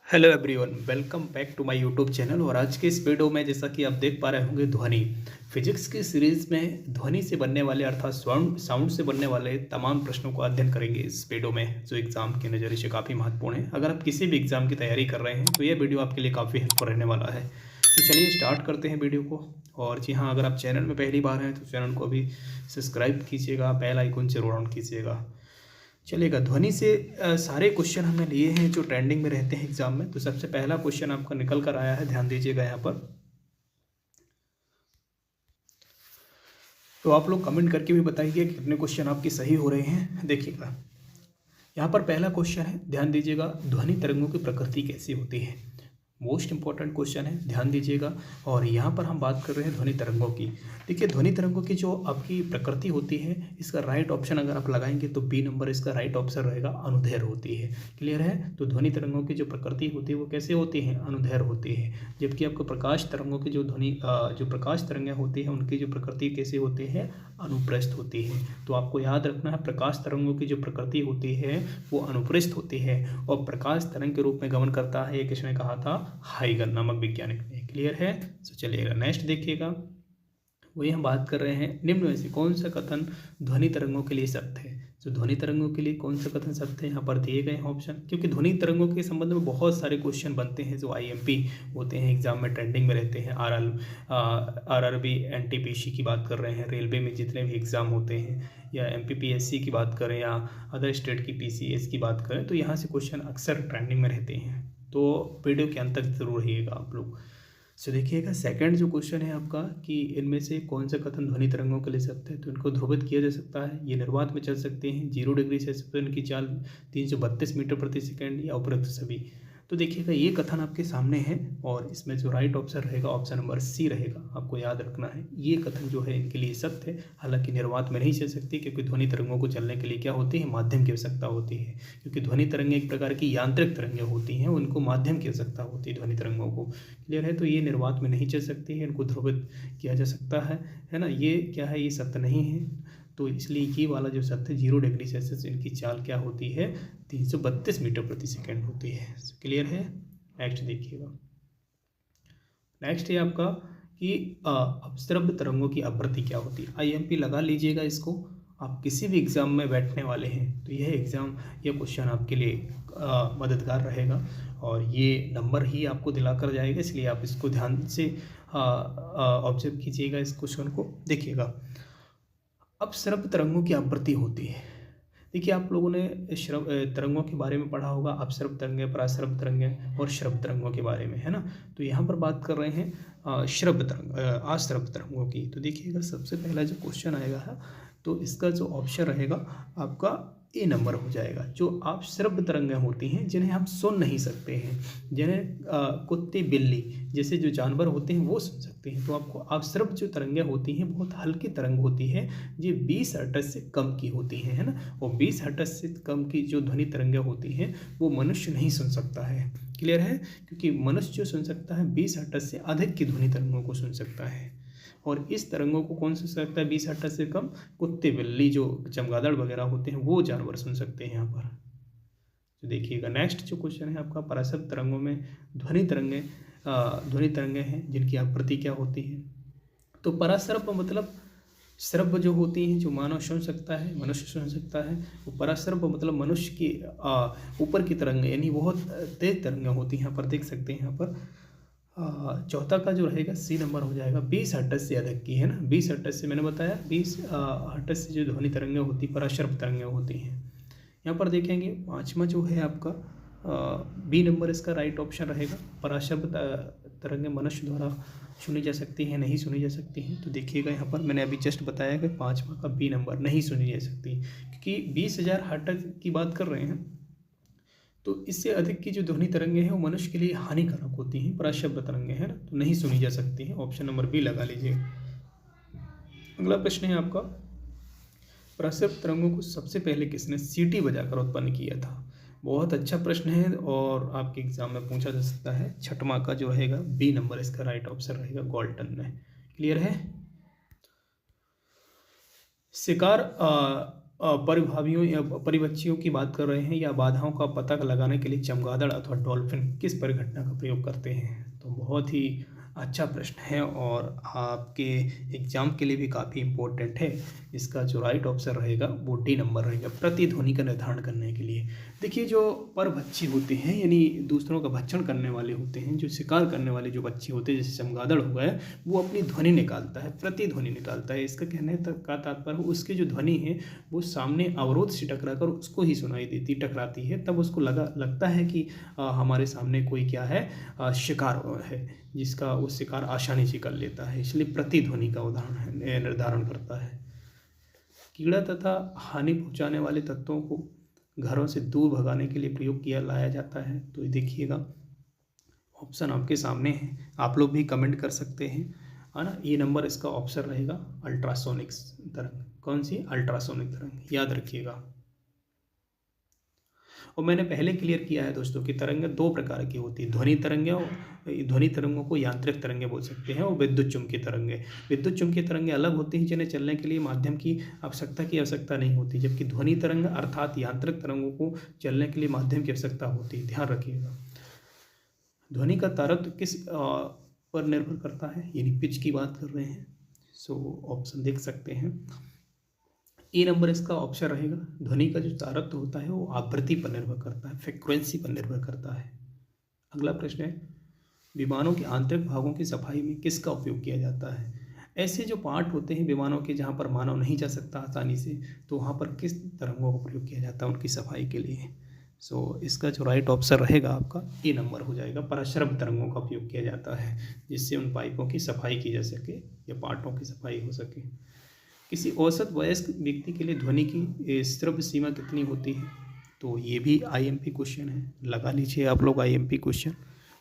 Hello everyone, welcome back to my YouTube channel. और आज के इस वीडियो में जैसा कि आप देख पा रहे होंगे, ध्वनि फिजिक्स की सीरीज में ध्वनि से बनने वाले अर्थात साउंड से बनने वाले तमाम प्रश्नों को अध्ययन करेंगे इस वीडियो में, जो एग्जाम के नज़रिए से काफ़ी महत्वपूर्ण है। अगर आप किसी भी एग्जाम की तैयारी कर रहे हैं तो यह वीडियो आपके लिए काफ़ी हेल्पफुल रहने वाला है। तो चलिए स्टार्ट करते हैं वीडियो को। और जी हाँ, अगर आप चैनल में पहली बार हैं तो चैनल को अभी सब्सक्राइब कीजिएगा, बेल आइकन जरूर ऑन कीजिएगा। चलेगा। ध्वनि से सारे क्वेश्चन हमने लिए हैं जो ट्रेंडिंग में रहते हैं एग्जाम में। तो सबसे पहला क्वेश्चन आपका निकल कर आया है, ध्यान दीजिएगा यहाँ पर। तो आप लोग कमेंट करके भी बताइए कि कितने क्वेश्चन आपके सही हो रहे हैं। देखिएगा, यहाँ पर पहला क्वेश्चन है, ध्यान दीजिएगा, ध्वनि तरंगों की प्रकृति कैसी होती है। मोस्ट इंपॉर्टेंट क्वेश्चन है, ध्यान दीजिएगा। और यहाँ पर हम बात कर रहे हैं ध्वनि तरंगों की। देखिए, ध्वनि तरंगों की जो आपकी प्रकृति होती है, इसका राइट ऑप्शन अगर आप लगाएंगे तो बी नंबर इसका राइट ऑप्शन रहेगा, अनुदैर्घ्य होती है। क्लियर है। तो ध्वनि तरंगों की जो प्रकृति होती है वो कैसे होती है, अनुदैर्घ्य होती है। जबकि आपको प्रकाश तरंगों की जो प्रकाश तरंगें होती हैं उनकी जो प्रकृति कैसे होती है, अनुप्रस्थ होती है। तो आपको याद रखना है, प्रकाश तरंगों की जो प्रकृति होती है वो अनुप्रस्थ होती है और प्रकाश तरंग के रूप में गमन करता है। ये किसने कहा था, हाइगन नामक वैज्ञानिक ने। क्लियर है। तो चलिएगा, नेक्स्ट देखिएगा। वही हम बात कर रहे हैं, निम्न में से कौन सा कथन ध्वनि तरंगों के लिए सत्य है। तो ध्वनि तरंगों के लिए कौन सा कथन सत्य है, यहाँ पर दिए गए हैं ऑप्शन। क्योंकि ध्वनि तरंगों के संबंध में बहुत सारे क्वेश्चन बनते हैं जो आईएमपी होते हैं, एग्जाम में ट्रेंडिंग में रहते हैं। आरआरबी, एनटीपीसी की बात कर रहे हैं, रेलवे में जितने भी एग्जाम होते हैं, या एमपीपीएससी की बात करें, या अदर स्टेट की पीसीएस की बात करें, तो यहाँ से क्वेश्चन अक्सर ट्रेंडिंग में रहते हैं। तो वीडियो के अंत तक जरूर रहिएगा आप लोग। सो देखिएगा, सेकंड जो क्वेश्चन है आपका कि इनमें से कौन सा कथन ध्वनि तरंगों के लिए सत्य है। तो इनको ध्रुवित किया जा सकता है, ये निर्वात में चल सकते हैं, 0 डिग्री सेल्सियस पर इनकी चाल 332 मीटर प्रति सेकंड, या उपरोक्त सभी। तो देखिएगा, ये कथन आपके सामने है और इसमें जो राइट ऑप्शन रहेगा, ऑप्शन नंबर सी रहेगा। आपको याद रखना है, ये कथन जो है इनके लिए सत्य है। हालांकि निर्वात में नहीं चल सकती, क्योंकि ध्वनि तरंगों को चलने के लिए क्या होती है, माध्यम की आवश्यकता होती है। क्योंकि ध्वनि तरंगें एक प्रकार की यांत्रिक तरंगें होती हैं, उनको माध्यम की आवश्यकता होती है ध्वनि तरंगों को। क्लियर है। तो ये निर्वात में नहीं चल सकती है, इनको ध्रुवित किया जा सकता है ना। ये क्या है, ये सत्य नहीं है। तो इसलिए ये वाला जो सत्य, 0 डिग्री सेल्सियस इनकी चाल क्या होती है, 332 मीटर प्रति सेकंड होती है। क्लियर है। नेक्स्ट देखिएगा, नेक्स्ट है आपका कि अपश्रव्य तरंगों की आवृत्ति क्या होती है। आईएमपी लगा लीजिएगा इसको। आप किसी भी एग्जाम में बैठने वाले हैं तो यह क्वेश्चन आपके लिए मददगार रहेगा और ये नंबर ही आपको दिलाकर जाएगा। इसलिए आप इसको ध्यान से ऑब्जर्व कीजिएगा, इस क्वेश्चन को देखिएगा। अपश्रव्य तरंगों की आवृत्ति होती है। देखिए, आप लोगों ने तरंगों के बारे में पढ़ा होगा, अपश्रव्य तरंगें, पराश्रव्य तरंगें और श्रव्य तरंगों के बारे में, है ना। तो यहाँ पर बात कर रहे हैं श्रव्य तरंग, अश्रव्य तरंगों की। तो देखिएगा, सबसे पहला जो क्वेश्चन आएगा है, तो इसका जो ऑप्शन रहेगा आपका ए नंबर हो जाएगा। जो आप श्रव्य तरंगें होती हैं जिन्हें हम सुन नहीं सकते हैं, जिन्हें कुत्ते, बिल्ली जैसे जो जानवर होते हैं वो सुन सकते हैं। तो आपको अश्रव्य जो तरंगें होती हैं बहुत हल्की तरंग होती है, ये 20 हर्ट्ज से कम की होती हैं, है ना। और 20 हर्ट्ज से कम की जो ध्वनि तरंगें होती हैं वो मनुष्य नहीं सुन सकता है। क्लियर है। क्योंकि मनुष्य जो सुन सकता है 20 हर्ट्ज से अधिक की ध्वनि तरंगों को सुन सकता है। और इस तरंगों को कौन सुन सकता है 20 हर्ट्ज से कम, कुत्ते, बिल्ली, जो चमगादड़ वगैरह होते हैं वो जानवर सुन सकते हैं यहाँ पर। तो देखिएगा, नेक्स्ट जो क्वेश्चन है आपका, पराश्रव्य तरंगों में ध्वनि तरंगें हैं जिनकी आवृत्ति क्या होती है। तो पराश्रव्य मतलब श्रव्य जो होती हैं, जो मानव सुन सकता है, मनुष्य सुन सकता है। वो पराश्रव्य मतलब मनुष्य की ऊपर की तरंगें, यानी बहुत तेज तरंगें होती हैं। यहाँ पर देख सकते हैं, यहाँ पर चौथा का जो रहेगा सी नंबर हो जाएगा, 20 हर्ट्ज से अधिक की, है ना। 20 हर्ट्ज से मैंने बताया, 20 हर्ट्ज से जो ध्वनि तरंगें होती, पराश्रव्य तरंगें होती हैं। यहाँ पर देखेंगे, पाँचवा जो है आपका बी नंबर इसका राइट ऑप्शन रहेगा। पराश्रव्य तरंगें मनुष्य द्वारा सुनी जा सकती हैं, नहीं सुनी जा सकती हैं। तो देखिएगा, यहाँ पर मैंने अभी जस्ट बताया कि पाँचवा का बी नंबर, नहीं सुनी जा सकती, क्योंकि 20,000 हर्ट्ज की बात कर रहे हैं। तो इससे अधिक की जो ध्वनि तरंगें हैं वो मनुष्य के लिए हानिकारक होती हैं, पराश्रव्य तरंगें, है ना, तो नहीं सुनी जा सकती हैं। ऑप्शन नंबर बी लगा लीजिए। अगला प्रश्न है आपका, पराश्रव्य तरंगों को सबसे पहले किसने सीटी बजाकर उत्पन्न किया था। बहुत अच्छा प्रश्न है और आपके एग्जाम में पूछा जा सकता है। छठवां का जो रहेगा बी नंबर इसका राइट ऑप्शन रहेगा, गॉल्टन ने। क्लियर है। शिकार परिभावियों या परिपक्षियों की बात कर रहे हैं या बाधाओं का पता लगाने के लिए चमगादड़ अथवा डॉल्फिन किस परिघटना का प्रयोग करते हैं? तो बहुत ही अच्छा प्रश्न है और आपके एग्जाम के लिए भी काफ़ी इम्पोर्टेंट है। इसका जो राइट ऑप्शन रहेगा वो डी नंबर रहेगा, प्रतिध्वनि का निर्धारण करने के लिए। देखिए, जो परभक्षी होते हैं यानी दूसरों का भक्षण करने वाले होते हैं, जो शिकार करने वाले जो पक्षी होते हैं, जैसे चमगादड़ हो गया, वो अपनी ध्वनि निकालता है, प्रतिध्वनि निकालता है। इसका कहने का तात्पर्य उसकी जो ध्वनि है वो सामने अवरोध से टकराकर उसको ही सुनाई देती, टकराती है, तब उसको लगता है कि हमारे सामने कोई क्या है, शिकार है, जिसका वो शिकार आसानी से कर लेता है। इसलिए प्रतिध्वनि का उदाहरण है, निर्धारण करता है। कीड़ा तथा हानि पहुंचाने वाले तत्वों को घरों से दूर भगाने के लिए प्रयोग लाया जाता है। तो ये देखिएगा, ऑप्शन आपके सामने है, आप लोग भी कमेंट कर सकते हैं, है ना। ये नंबर इसका ऑप्शन रहेगा अल्ट्रासोनिक तरंग। कौन सी? अल्ट्रासोनिक तरंग, याद रखिएगा। और मैंने पहले क्लियर किया है दोस्तों कि तरंगें दो प्रकार की होती है, ध्वनि तरंगें, और ध्वनि तरंगों को यांत्रिक तरंगें बोल सकते हैं, और विद्युत चुम्बकीय तरंगें। विद्युत चुम्बकीय तरंगें अलग होती हैं, जिन्हें चलने के लिए माध्यम की आवश्यकता नहीं होती, जबकि ध्वनि तरंग अर्थात यांत्रिक तरंगों को चलने के लिए माध्यम की आवश्यकता होती है। ध्यान रखिएगा। ध्वनि का तारतम्य किस पर निर्भर करता है, यानी पिच की बात कर रहे हैं। सो ऑप्शन देख सकते हैं, ए नंबर इसका ऑप्शन रहेगा। ध्वनि का जो तारतम्य होता है वो आवृत्ति पर निर्भर करता है, फ्रीक्वेंसी पर निर्भर करता है। अगला प्रश्न है, विमानों के आंतरिक भागों की सफाई में किसका उपयोग किया जाता है? ऐसे जो पार्ट होते हैं विमानों के जहाँ पर मानव नहीं जा सकता आसानी से, तो वहाँ पर किस तरंगों का प्रयोग किया जाता है उनकी सफाई के लिए? सो इसका जो राइट ऑप्शन रहेगा आपका ए नंबर हो जाएगा। पराश्रव्य तरंगों का उपयोग किया जाता है, जिससे उन पाइपों की सफाई की जा सके या पार्टों की सफाई हो सके। किसी औसत वयस्क व्यक्ति के लिए ध्वनि की श्रव्य सीमा कितनी होती है? तो ये भी आईएमपी क्वेश्चन है, लगा लीजिए आप लोग आईएमपी क्वेश्चन,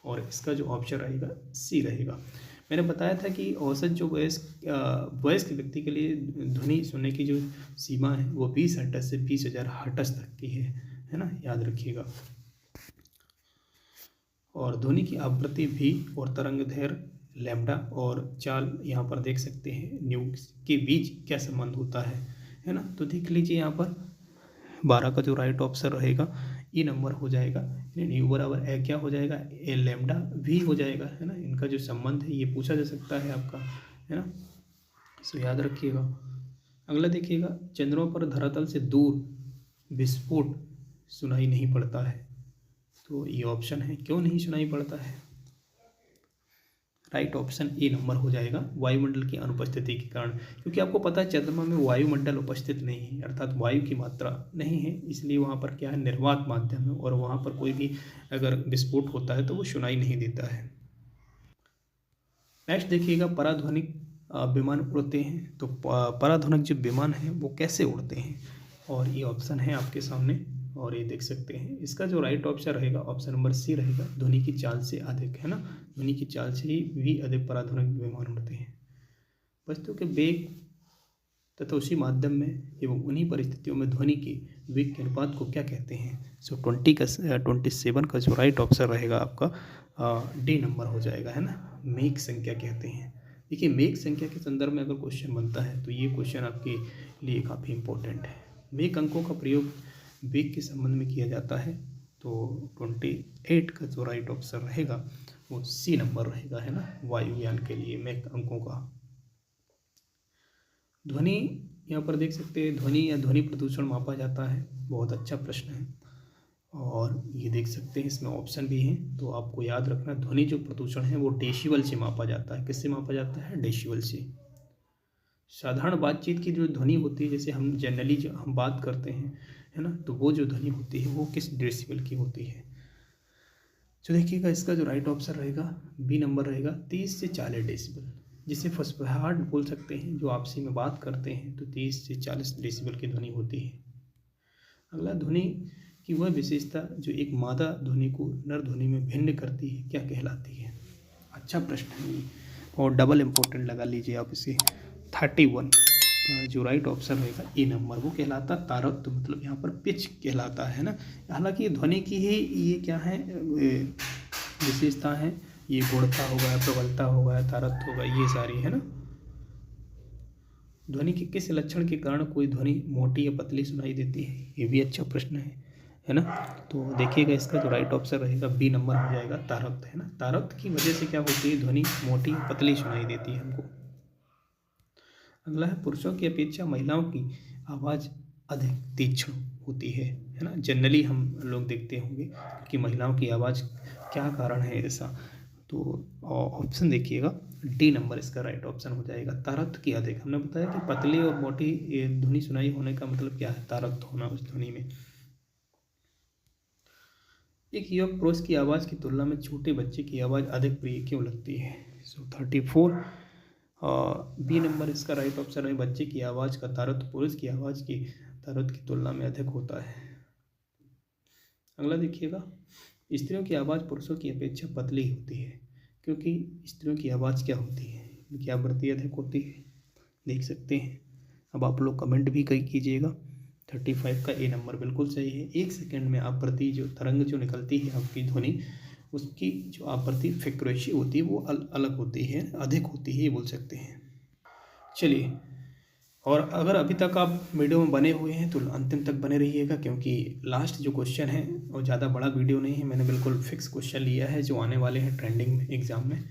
और इसका जो ऑप्शन रहेगा सी रहेगा। मैंने बताया था कि औसत जो वयस्क व्यक्ति के लिए ध्वनि सुनने की जो सीमा है वो 20 हर्ट्ज से 20,000 हर्ट्ज तक की है ना, याद रखिएगा। और ध्वनि की आवृत्ति भी और तरंग दैर्घ्य लैम्डा और चाल यहाँ पर देख सकते हैं, न्यू के बीच क्या संबंध होता है ना। तो देख लीजिए यहाँ पर 12 का जो राइट ऑप्शन रहेगा ये नंबर हो जाएगा। न्यू बराबर ए क्या हो जाएगा, ए लैम्डा भी हो जाएगा, है ना। इनका जो संबंध है ये पूछा जा सकता है आपका, है ना। सो याद रखिएगा। अगला देखिएगा, चंद्रमा पर धरातल से दूर विस्फोट सुनाई नहीं पड़ता है। तो ये ऑप्शन है, क्यों नहीं सुनाई पड़ता है? राइट ऑप्शन ए नंबर हो जाएगा, वायुमंडल की अनुपस्थिति के कारण। क्योंकि आपको पता है चंद्रमा में वायुमंडल उपस्थित नहीं है, अर्थात वायु की मात्रा नहीं है, इसलिए वहाँ पर क्या है, निर्वात माध्यम है, और वहाँ पर कोई भी अगर विस्फोट होता है तो वो सुनाई नहीं देता है। नेक्स्ट देखिएगा, पराध्वनिक विमान उड़ते हैं। तो पराध्वनिक जो विमान है वो कैसे उड़ते हैं, और ये ऑप्शन है आपके सामने, और ये देख सकते हैं। इसका जो राइट ऑप्शन रहेगा ऑप्शन नंबर सी रहेगा, ध्वनि की चाल से अधिक, है ना। ध्वनि की चाल से ही भी अधिक पराध्वनिक विमान उड़ते हैं। वस्तु के वेग तथा उसी माध्यम में एवं उन्हीं परिस्थितियों में ध्वनि के वेग के अनुपात को क्या कहते हैं? सो 27 का जो राइट ऑप्शन रहेगा आपका डी नंबर हो जाएगा, है ना। मेघ संख्या कहते हैं। देखिए, मेघ संख्या के संदर्भ में अगर क्वेश्चन बनता है तो ये क्वेश्चन आपके लिए काफ़ी इंपॉर्टेंट है। मेघ अंकों का प्रयोग वेग के संबंध में किया जाता है। तो 28 का जो राइट ऑप्शन रहेगा वो सी नंबर रहेगा, है ना, वायुयान के लिए मेघ अंकों का। ध्वनि यहाँ पर देख सकते हैं, ध्वनि या ध्वनि प्रदूषण मापा जाता है। बहुत अच्छा प्रश्न है, और ये देख सकते हैं इसमें ऑप्शन भी हैं। तो आपको याद रखना, ध्वनि जो प्रदूषण है वो डेसिबल से मापा जाता है। किससे मापा जाता है? डेसिबल से। साधारण बातचीत की जो ध्वनि होती है, जैसे हम जनरली जो हम बात करते हैं, है ना, तो वो जो ध्वनि होती है वो किस डेसिबल की होती है? तो देखिएगा, इसका जो राइट ऑप्शन रहेगा बी नंबर रहेगा, 30 से 40 डेसिबल, जिसे फुसफुसाहट बोल सकते हैं। जो आपसी में बात करते हैं तो 30 से 40 डेसिबल की ध्वनि होती है। अगला, ध्वनि की वह विशेषता जो एक मादा ध्वनि को नर ध्वनि में भिन्न करती है क्या कहलाती है? अच्छा प्रश्न है, और डबल इम्पोर्टेंट लगा लीजिए आप इसे। 31 का जो राइट ऑप्शन रहेगा ए नंबर, वो कहलाता तारतम्य, मतलब यहाँ पर पिच कहलाता है ना। हालांकि ध्वनि की ही ये क्या है, विशेषता है। ये गुणता होगा, प्रबलता होगा, तारतम्य होगा, ये सारी, है ना। ध्वनि के किस लक्षण के कारण कोई ध्वनि मोटी या पतली सुनाई देती है? ये भी अच्छा प्रश्न है ना। तो देखिएगा इसका जो राइट ऑप्शन रहेगा बी नंबर हो जाएगा, तारक्त, है ना। तारक्त की वजह से क्या होती है, ध्वनि मोटी या पतली सुनाई देती है हमको। अगला है, पुरुषों की अपेक्षा महिलाओं की आवाज़ अधिक तीक्ष्ण होती है ना। जनरली हम लोग देखते होंगे कि महिलाओं की आवाज़, क्या कारण है ऐसा? तो ऑप्शन देखिएगा, डी नंबर इसका राइट ऑप्शन हो जाएगा, तारक्त की अधिक। हमने बताया कि पतली और मोटी ध्वनि सुनाई होने का मतलब क्या है, तारक्त होना उस ध्वनि में। एक युवक पुरुष की आवाज़ की तुलना में छोटे बच्चे की आवाज़ अधिक प्रिय क्यों लगती है? 34 बी नंबर इसका राइट ऑप्शन है, बच्चे की आवाज़ का तारत पुरुष की आवाज़ की तारत की तुलना में अधिक होता है। अगला देखिएगा, स्त्रियों की आवाज़ पुरुषों की अपेक्षा पतली होती है क्योंकि स्त्रियों की आवाज़ क्या होती है, उनकी आवृत्ति अधिक होती है, देख सकते हैं। अब आप लोग कमेंट भी कीजिएगा। 35 का ए नंबर बिल्कुल सही है। 1 सेकेंड में आवृत्ति जो तरंग जो निकलती है आपकी ध्वनि, उसकी जो आवृत्ति फ्रीक्वेंसी होती है वो अलग होती है, अधिक होती है, ये बोल सकते हैं। चलिए, और अगर अभी तक आप वीडियो में बने हुए हैं तो अंतिम तक बने रहिएगा, क्योंकि लास्ट जो क्वेश्चन है वो ज़्यादा बड़ा वीडियो नहीं है, मैंने बिल्कुल फिक्स क्वेश्चन लिया है जो आने वाले हैं ट्रेंडिंग में एग्ज़ाम में।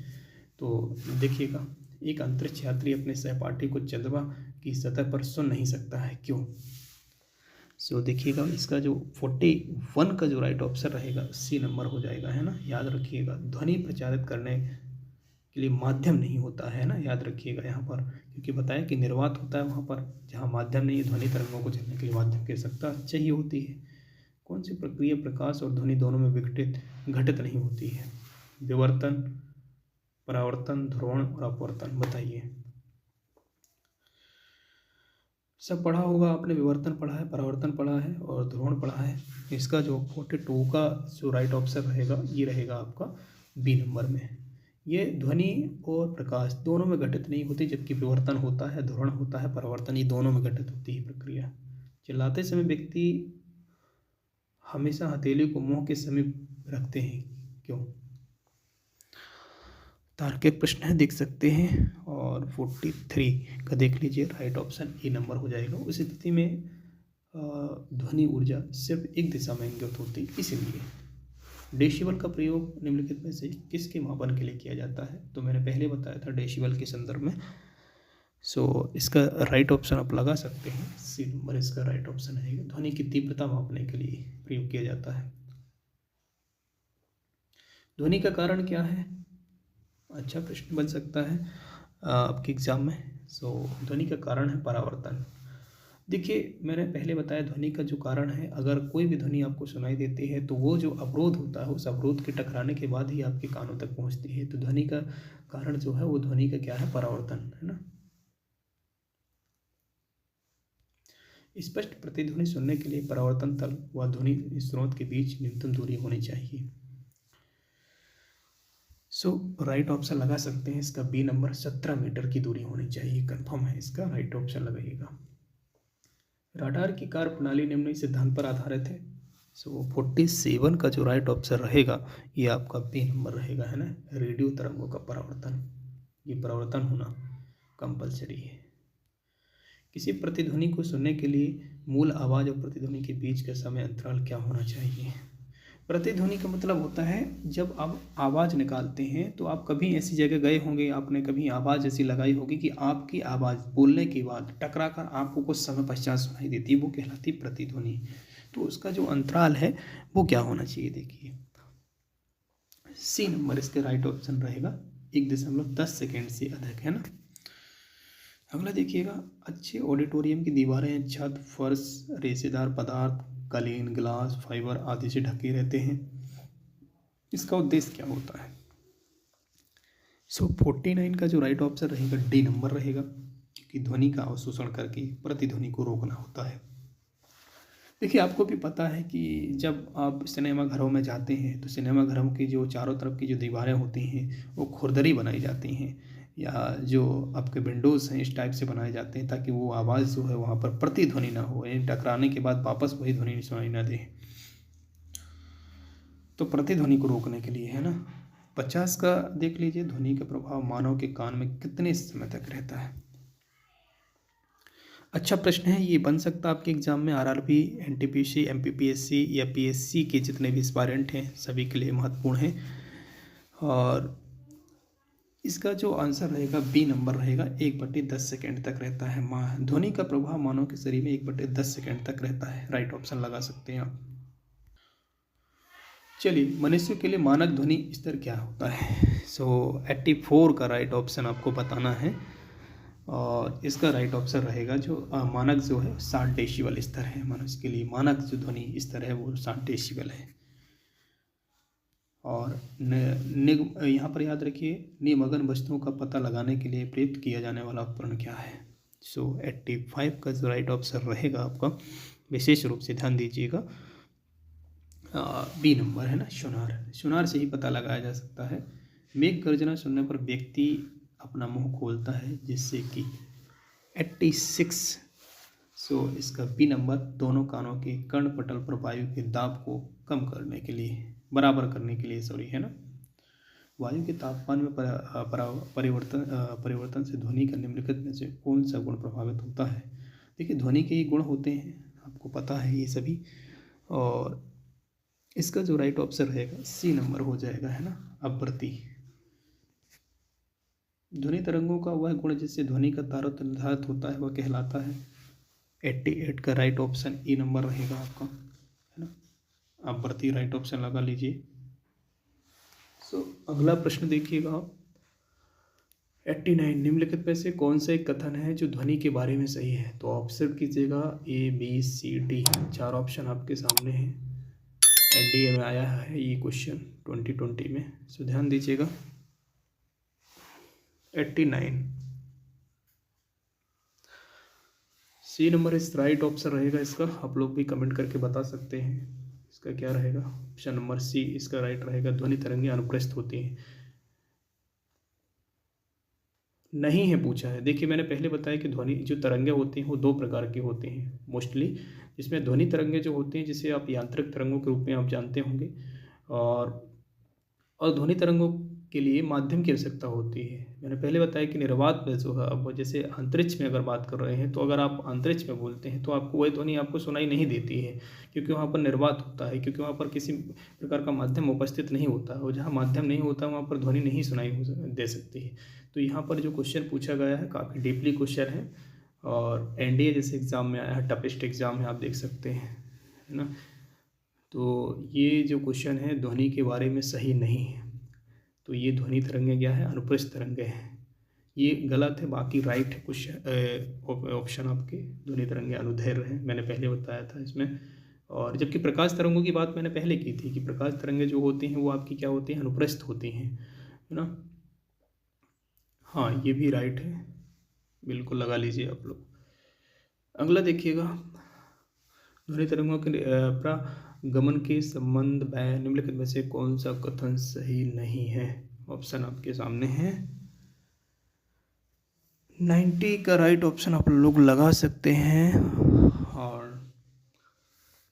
तो देखिएगा, एक अंतरिक्ष यात्री अपने सहपाठी को चंद्रमा की सतह पर सुन नहीं सकता है, क्यों? सो देखिएगा, इसका जो 41 का जो राइट ऑप्शन रहेगा सी नंबर हो जाएगा, है ना। याद रखिएगा, ध्वनि प्रचारित करने के लिए माध्यम नहीं होता है ना, याद रखिएगा यहाँ पर, क्योंकि बताया कि निर्वात होता है वहाँ पर जहाँ माध्यम नहीं है, ध्वनि तरंगों को चलने के लिए माध्यम की आवश्यकता चाहिए होती है। कौन सी प्रक्रिया प्रकाश और ध्वनि दोनों में घटित नहीं होती है? विवर्तन, परावर्तन, ध्रुवण और अपवर्तन, बताइए। सब पढ़ा होगा आपने, विवर्तन पढ़ा है, परावर्तन पढ़ा है और ध्रुवण पढ़ा है। इसका जो 42 का जो राइट ऑप्शन रहेगा ये रहेगा आपका बी नंबर में। ये ध्वनि और प्रकाश दोनों में घटित नहीं होती, जबकि विवर्तन होता है, ध्रुवण होता है, परावर्तन, ये दोनों में घटित होती है प्रक्रिया। चिल्लाते समय व्यक्ति हमेशा हथेली को मुंह के समीप रखते हैं, क्यों? तार्किक प्रश्न है, देख सकते हैं। और 43 का देख लीजिए, राइट ऑप्शन ए नंबर हो जाएगा। उस स्थिति में ध्वनि ऊर्जा सिर्फ एक दिशा में इंगित होती, इसलिए डेसिबल का प्रयोग निम्नलिखित में से किसके मापन के लिए किया जाता है? तो मैंने पहले बताया था डेसिबल के संदर्भ में। सो इसका राइट ऑप्शन आप लगा सकते हैं, सी नंबर इसका राइट ऑप्शन है। ध्वनि की तीव्रता मापने के लिए प्रयोग किया जाता है। ध्वनि का कारण क्या है? अच्छा प्रश्न बन सकता है आपके एग्जाम में। ध्वनि का कारण है परावर्तन। देखिए, मैंने पहले बताया ध्वनि का जो कारण है, अगर कोई भी ध्वनि आपको सुनाई देती है तो वो जो अवरोध होता है, उस अवरोध के टकराने के बाद ही आपके कानों तक पहुंचती है। तो ध्वनि का कारण जो है वो ध्वनि का क्या है, परावर्तन, है ना। स्पष्ट प्रतिध्वनि सुनने के लिए परावर्तन तल व ध्वनि स्रोत के बीच न्यूनतम दूरी होनी चाहिए। राइट ऑप्शन लगा सकते हैं इसका बी नंबर, 17 मीटर की दूरी होनी चाहिए, कंफर्म है इसका, राइट ऑप्शन लगाइएगा। राडार की कार्य प्रणाली निम्न सिद्धांत पर आधारित है। 47 का जो राइट ऑप्शन रहेगा ये आपका बी नंबर रहेगा, है ना। रेडियो तरंगों का परावर्तन, ये परावर्तन होना कंपलसरी है। किसी प्रतिध्वनि को सुनने के लिए मूल आवाज़ और प्रतिध्वनि के बीच का समय अंतराल क्या होना चाहिए? प्रतिध्वनि का मतलब होता है जब आप आवाज़ निकालते हैं तो आप कभी ऐसी जगह गए होंगे, आपने कभी आवाज़ ऐसी लगाई होगी कि आपकी आवाज़ बोलने के बाद टकरा कर आपको कुछ समय पश्चात सुनाई देती है, वो कहलाती प्रतिध्वनि। तो उसका जो अंतराल है वो क्या होना चाहिए? देखिए, सी नंबर इसके राइट ऑप्शन रहेगा, 1.10 सेकेंड से अधिक, है ना। अगला देखिएगा, अच्छे ऑडिटोरियम की दीवारें छत, फर्श रेशेदार पदार्थ, कालीन, ग्लास, फाइबर आदि से ढके रहते हैं। इसका उद्देश्य क्या होता है? 49 का जो राइट ऑप्शन रहेगा डी नंबर रहेगा, क्योंकि ध्वनि का अवशोषण करके प्रतिध्वनि को रोकना होता है। देखिए, आपको भी पता है कि जब आप सिनेमा घरों में जाते हैं तो सिनेमा घरों की जो चारों तरफ की जो दीवारें होती हैं वो खुरदरी बनाई जाती हैं, या जो आपके विंडोज़ हैं इस टाइप से बनाए जाते हैं ताकि वो आवाज़ जो है वहाँ पर प्रतिध्वनि ना हो, यानी टकराने के बाद वापस वही ध्वनि सुनाई ना दे। तो प्रतिध्वनि को रोकने के लिए, है ना। 50 का देख लीजिए, ध्वनि का प्रभाव मानव के कान में कितने समय तक रहता है? अच्छा प्रश्न है, ये बन सकता है आपके एग्जाम में। आरआरबी, एनटीपीसी, एमपीपीएससी या पीएससी के जितने भी एस्पायरेंट हैं सभी के लिए महत्वपूर्ण है। और इसका जो आंसर रहेगा बी नंबर रहेगा। 1/10 सेकेंड तक रहता है। ध्वनि का प्रभाव मानव के शरीर में 1/10 सेकेंड तक रहता है। राइट ऑप्शन लगा सकते हैं आप। चलिए, मनुष्य के लिए मानक ध्वनि स्तर क्या होता है? 84 का राइट ऑप्शन आपको बताना है। और इसका राइट ऑप्शन रहेगा जो मानक जो है 60 डेसिबल स्तर है। मनुष्य के लिए मानक जो ध्वनि स्तर है वो 60 डेसिबल है। और यहाँ पर याद रखिए, निमग्न वस्तुओं का पता लगाने के लिए प्रयुक्त किया जाने वाला उपकरण क्या है? 85 का जो राइट ऑप्शन रहेगा आपका, विशेष रूप से ध्यान दीजिएगा, बी नंबर है ना, सोनार। सोनार से ही पता लगाया जा सकता है। मेघ गर्जना सुनने पर व्यक्ति अपना मुंह खोलता है जिससे कि 86। इसका बी नंबर, दोनों कानों के कर्णपटल पर वायु के दाब को कम करने के लिए, बराबर करने के लिए, सॉरी, है ना। वायु के तापमान में परिवर्तन से ध्वनि का निम्नलिखित में से कौन सा गुण प्रभावित होता है? देखिए, ध्वनि के ही गुण होते हैं, आपको पता है ये सभी। और इसका जो राइट ऑप्शन रहेगा सी नंबर हो जाएगा, है ना, अपवर्ती। ध्वनि तरंगों का वह गुण जिससे ध्वनि का तारतम्य निर्धारित होता है वह कहलाता है। 88 का राइट ऑप्शन ई नंबर रहेगा आपका, है ना, अपवर्ती राइट ऑप्शन लगा लीजिए। अगला प्रश्न देखिएगा आप। 89, निम्नलिखित में से कौन सा एक कथन है जो ध्वनि के बारे में सही है? तो ऑप्शन कीजिएगा ए, बी, सी, डी। 4 ऑप्शन आपके सामने हैं। एनडीए में आया है ये क्वेश्चन 2020 में, सो ध्यान दीजिएगा। 89 सी नंबर इस राइट ऑप्शन रहेगा इसका। आप लोग भी कमेंट करके बता सकते हैं इसका क्या रहेगा। ऑप्शन नंबर सी इसका राइट रहेगा। ध्वनि तरंगें अनुप्रस्थ होती हैं। नहीं है पूछा है। देखिए, मैंने पहले बताया कि ध्वनि जो तरंगे होती हैं वो 2 प्रकार की होती हैं मोस्टली, जिसमें ध्वनि तरंगे जो होती हैं जिसे आप यांत्रिक तरंगों के रूप में आप जानते होंगे, और ध्वनि तरंगों के लिए माध्यम की आवश्यकता होती है। मैंने पहले बताया कि निर्वात में जो है, अब जैसे अंतरिक्ष में अगर बात कर रहे हैं तो अगर आप अंतरिक्ष में बोलते हैं तो आपको वही ध्वनि आपको सुनाई नहीं देती है, क्योंकि वहाँ पर निर्वात होता है, क्योंकि वहाँ पर किसी प्रकार का माध्यम उपस्थित नहीं होता है। और जहाँ माध्यम नहीं होता वहाँ पर ध्वनि नहीं सुनाई दे सकती है। तो यहाँ पर जो क्वेश्चन पूछा गया है काफ़ी डीपली क्वेश्चन है, और एनडीए जैसे एग्ज़ाम में आया है, टफेस्ट एग्ज़ाम है, आप देख सकते हैं, है ना। तो ये जो क्वेश्चन है ध्वनि के बारे में सही नहीं है। तो ये ध्वनि तरंगें क्या है? अनुप्रस्थ तरंगें हैं। ये गलत है, बाकी राइट है क्वेश्चन ऑप्शन आपके। ध्वनि तरंगें अनुदैर्घ्य हैं, मैंने पहले बताया था इसमें। और जबकि प्रकाश तरंगों की बात मैंने पहले की थी कि प्रकाश तरंगें जो होती हैं वो आपकी क्या होती हैं? अनुप्रस्थ होती हैं, है ना। हाँ, ये भी राइट है, बिल्कुल लगा लीजिए आप लोग। अगला देखिएगा, ध्वनि तरंगों के गमन के संबंध में निम्नलिखित में से कौन सा कथन सही नहीं है? ऑप्शन आपके सामने है। 90 का राइट ऑप्शन आप लोग लगा सकते हैं। और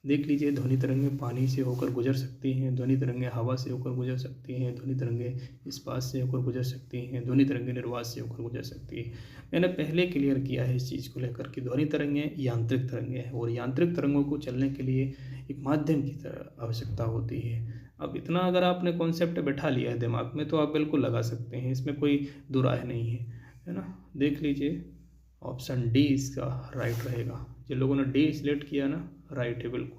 देख लीजिए, ध्वनि तरंगें पानी से होकर गुजर सकती हैं, ध्वनि तरंगें हवा से होकर गुजर सकती हैं, ध्वनि तरंगें स्पास से होकर गुजर सकती हैं, ध्वनि तरंगें निर्वात से होकर गुजर सकती है। मैंने पहले क्लियर किया है इस चीज़ को लेकर कि ध्वनि तरंगें यांत्रिक तरंगें हैं, और यांत्रिक तरंगों को चलने के लिए एक माध्यम की आवश्यकता होती है। अब इतना अगर आपने कॉन्सेप्ट बैठा लिया है दिमाग में तो आप बिल्कुल लगा सकते हैं, इसमें कोई दो राय नहीं है ना। देख लीजिए, ऑप्शन डी इसका राइट रहेगा। जिन लोगों ने डी सिलेक्ट किया ना, राइट है बिल्कुल।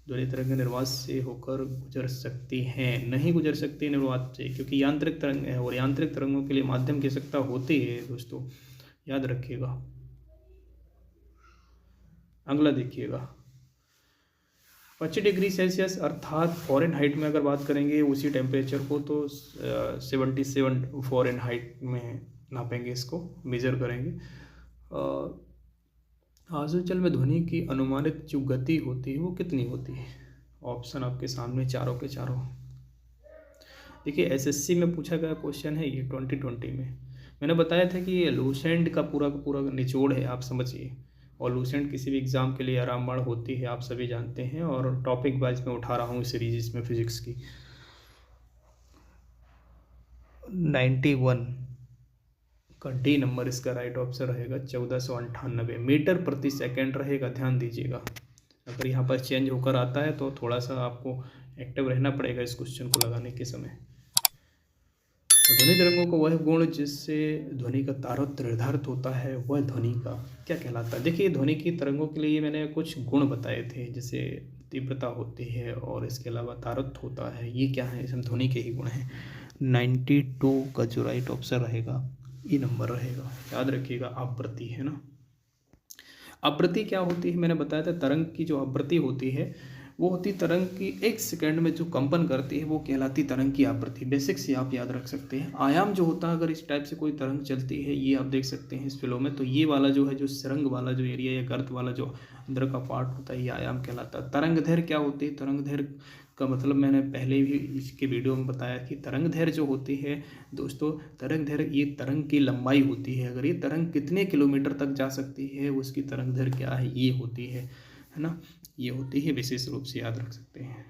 ध्वनि तरंगें निर्वात से होकर गुजर सकती हैं, नहीं गुजर सकती निर्वात से, क्योंकि यांत्रिक तरंग है, और यांत्रिक तरंगों के लिए माध्यम की आवश्यकता होती है दोस्तों, याद रखिएगा। अगला देखिएगा, 25 डिग्री सेल्सियस अर्थात फ़ारेनहाइट में अगर बात करेंगे उसी टेम्परेचर को, तो 77 फ़ारेनहाइट में नापेंगे, इसको मेजर करेंगे। आसुचल में ध्वनि की अनुमानित जो गति होती है वो कितनी होती है? ऑप्शन आपके सामने चारों के चारों। देखिए, एसएससी में पूछा गया क्वेश्चन है ये 2020 में। मैंने बताया था कि ये लूसेंट का पूरा निचोड़ है, आप समझिए। और लूसेंट किसी भी एग्ज़ाम के लिए आरामबाण होती है, आप सभी जानते हैं। और टॉपिक वाइज में उठा रहा हूँ सीरीज इसमें फिजिक्स की। 91 का डी नंबर इसका राइट ऑप्शन रहेगा। 1498 मीटर प्रति सेकंड रहेगा, ध्यान दीजिएगा। अगर यहाँ पर चेंज होकर आता है तो थोड़ा सा आपको एक्टिव रहना पड़ेगा इस क्वेश्चन को लगाने के समय। तो ध्वनि तरंगों को वह गुण जिससे ध्वनि का तारतम्य निर्धारित होता है वह ध्वनि का क्या कहलाता है। देखिए ध्वनि की तरंगों के लिए मैंने कुछ गुण बताए थे, जैसे तीव्रता होती है और इसके अलावा तारतम्य होता है। ये क्या है, इसमें ध्वनि के ही गुण हैं। 92 का जो राइट ऑप्शन रहेगा ये नंबर रहेगा, याद रखिएगा। आवृत्ति है ना, आवृत्ति क्या होती है, मैंने बताया था तरंग की जो आवृत्ति होती है वो होती तरंग की 1 सेकंड में जो कंपन करती है वो कहलाती तरंग की आवृत्ति। बेसिक से आप याद रख सकते हैं। आयाम जो होता है, अगर इस टाइप से कोई तरंग चलती है, ये आप देख सकते हैं इस फिलो में, तो ये वाला जो है, जो सुरंग वाला जो एरिया या गर्त वाला जो अंदर का पार्ट होता है, ये आयाम कहलाता है। तरंग दैर्घ्य क्या होती है, तरंग दैर्घ्य का मतलब मैंने पहले भी इसके वीडियो में बताया कि तरंग दैर्घ्य जो होती है दोस्तों, तरंग दैर्घ्य ये तरंग की लंबाई होती है। अगर ये तरंग कितने किलोमीटर तक जा सकती है उसकी तरंग दैर्घ्य क्या है, ये होती है ना, ये होती है। विशेष रूप से याद रख सकते हैं।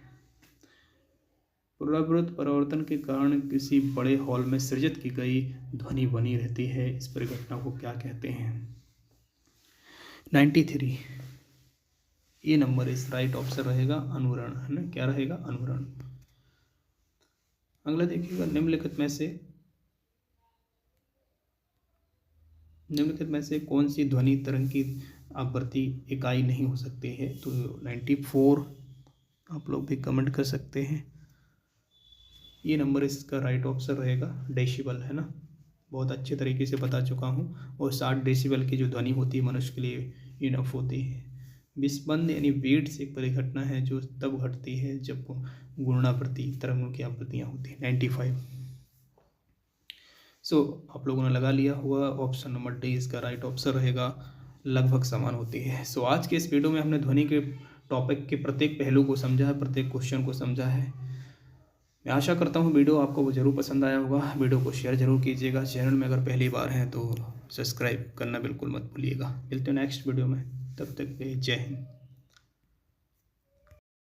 पुनरावृत्त परिवर्तन के कारण किसी बड़े हॉल में सृजित की गई ध्वनि बनी रहती है, इस परिघटना को क्या कहते हैं। 93 ये नंबर इस राइट ऑप्शन रहेगा, अनुरण है ना, क्या रहेगा, अनुरण। अगला देखिएगा, निम्नलिखित में से कौन सी ध्वनि तरंग की आवृत्ति इकाई नहीं हो सकती है। तो 94 आप लोग भी कमेंट कर सकते हैं। ये नंबर इसका राइट ऑप्शन रहेगा, डेसिबल है ना, बहुत अच्छे तरीके से बता चुका हूँ। और 60 डेसिबल की जो ध्वनि होती है मनुष्य के लिए इनफ होती है। विस्पंद यानी बीट्स एक परिघटना है जो तब घटती है जब गुणनावृत्ति तरंगों की आवृत्तियाँ होती हैं। 95 आप लोगों ने लगा लिया हुआ, ऑप्शन नंबर डी इसका राइट ऑप्शन रहेगा, लगभग समान होती है। आज के इस वीडियो में हमने ध्वनि के टॉपिक के प्रत्येक पहलू को समझा है, प्रत्येक क्वेश्चन को समझा है। मैं आशा करता हूँ वीडियो आपको जरूर पसंद आया होगा। वीडियो को शेयर जरूर कीजिएगा। चैनल में अगर पहली बार हैं तो सब्सक्राइब करना बिल्कुल मत भूलिएगा। मिलते हैं नेक्स्ट वीडियो में, तब तक के लिए जय हिंद।